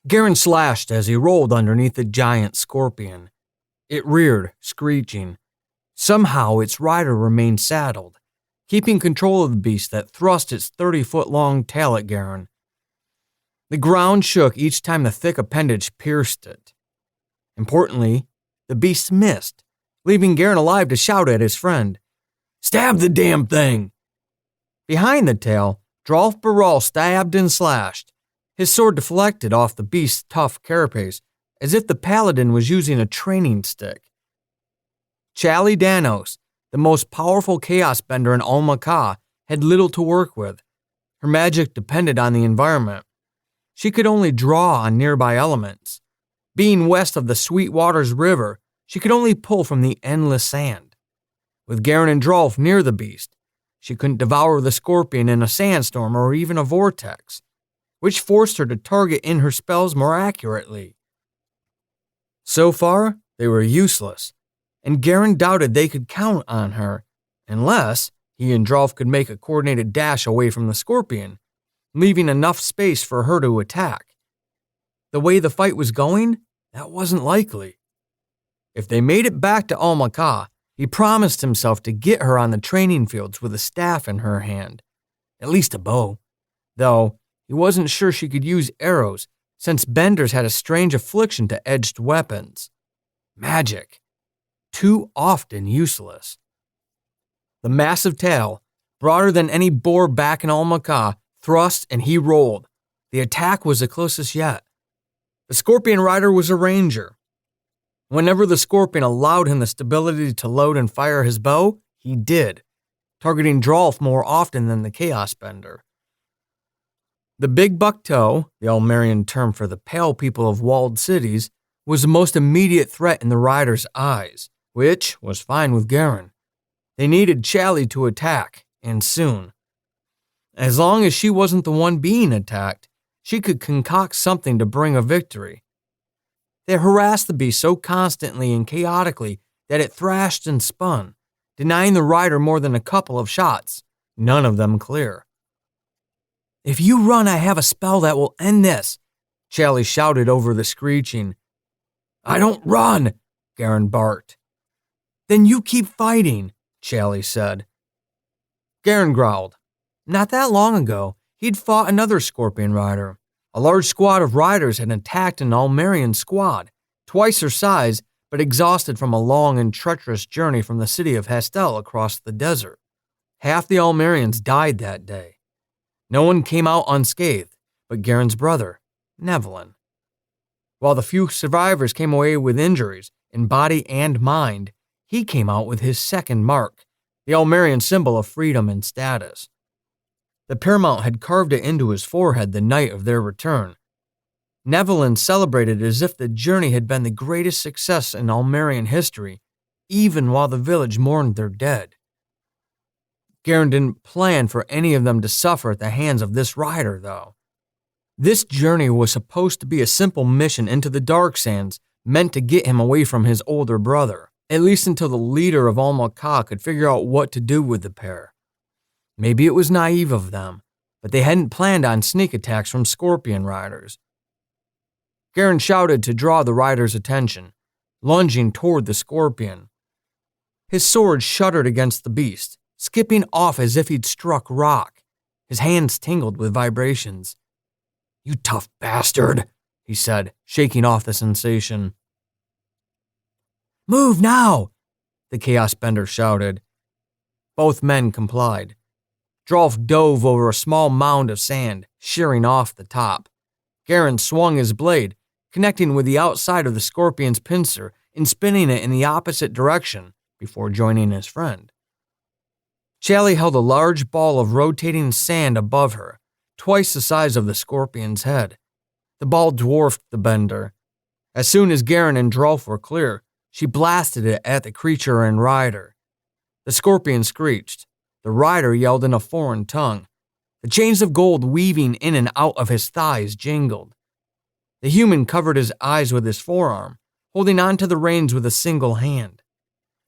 Gaeron slashed as he rolled underneath the giant scorpion. It reared, screeching. Somehow its rider remained saddled, keeping control of the beast that thrust its 30-foot-long tail at Gaeron. The ground shook each time the thick appendage pierced it. Importantly, the beast missed, leaving Gaeron alive to shout at his friend, "Stab the damn thing!" Behind the tail, Drolf Baral stabbed and slashed. His sword deflected off the beast's tough carapace, as if the paladin was using a training stick. Chali Danos, the most powerful chaos bender in Almaca, had little to work with. Her magic depended on the environment. She could only draw on nearby elements. Being west of the Sweet Waters River, she could only pull from the endless sand. With Gaeron and Drolf near the beast, she couldn't devour the scorpion in a sandstorm or even a vortex, which forced her to target in her spells more accurately. So far, they were useless, and Gaeron doubted they could count on her, unless he and Drolf could make a coordinated dash away from the scorpion, leaving enough space for her to attack. The way the fight was going, that wasn't likely. If they made it back to Almaca, he promised himself to get her on the training fields with a staff in her hand, at least a bow, though he wasn't sure she could use arrows, since benders had a strange affliction to edged weapons. Magic. Too often useless. The massive tail, broader than any boar back in Almaca, thrust and he rolled. The attack was the closest yet. The scorpion rider was a ranger. Whenever the scorpion allowed him the stability to load and fire his bow, he did, targeting Drolf more often than the chaos bender. The big buck-toe, the Almerian term for the pale people of walled cities, was the most immediate threat in the rider's eyes, which was fine with Gaeron. They needed Chali to attack, and soon. As long as she wasn't the one being attacked, she could concoct something to bring a victory. They harassed the beast so constantly and chaotically that it thrashed and spun, denying the rider more than a couple of shots, none of them clear. "If you run, I have a spell that will end this," Chali shouted over the screeching. "I don't run," Gaeron barked. "Then you keep fighting," Chali said. Gaeron growled. Not that long ago, he'd fought another scorpion rider. A large squad of riders had attacked an Almerian squad, twice her size, but exhausted from a long and treacherous journey from the city of Hastel across the desert. Half the Almerians died that day. No one came out unscathed, but Gaeron's brother, Nevil. While the few survivors came away with injuries, in body and mind, he came out with his second mark, the Almerian symbol of freedom and status. The Paramount had carved it into his forehead the night of their return. Nevil celebrated as if the journey had been the greatest success in Almerian history, even while the village mourned their dead. Gaeron didn't plan for any of them to suffer at the hands of this rider, though. This journey was supposed to be a simple mission into the Dark Sands, meant to get him away from his older brother, at least until the leader of Almaca could figure out what to do with the pair. Maybe it was naive of them, but they hadn't planned on sneak attacks from scorpion riders. Gaeron shouted to draw the rider's attention, lunging toward the scorpion. His sword shuddered against the beast, skipping off as if he'd struck rock. His hands tingled with vibrations. "You tough bastard," he said, shaking off the sensation. "Move now," the Chaos Bender shouted. Both men complied. Drolf dove over a small mound of sand, shearing off the top. Gaeron swung his blade, connecting with the outside of the scorpion's pincer and spinning it in the opposite direction before joining his friend. Chali held a large ball of rotating sand above her, twice the size of the scorpion's head. The ball dwarfed the bender. As soon as Gaeron and Drolf were clear, she blasted it at the creature and rider. The scorpion screeched. The rider yelled in a foreign tongue. The chains of gold weaving in and out of his thighs jingled. The human covered his eyes with his forearm, holding on to the reins with a single hand.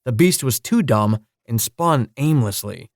The beast was too dumb and spun aimlessly.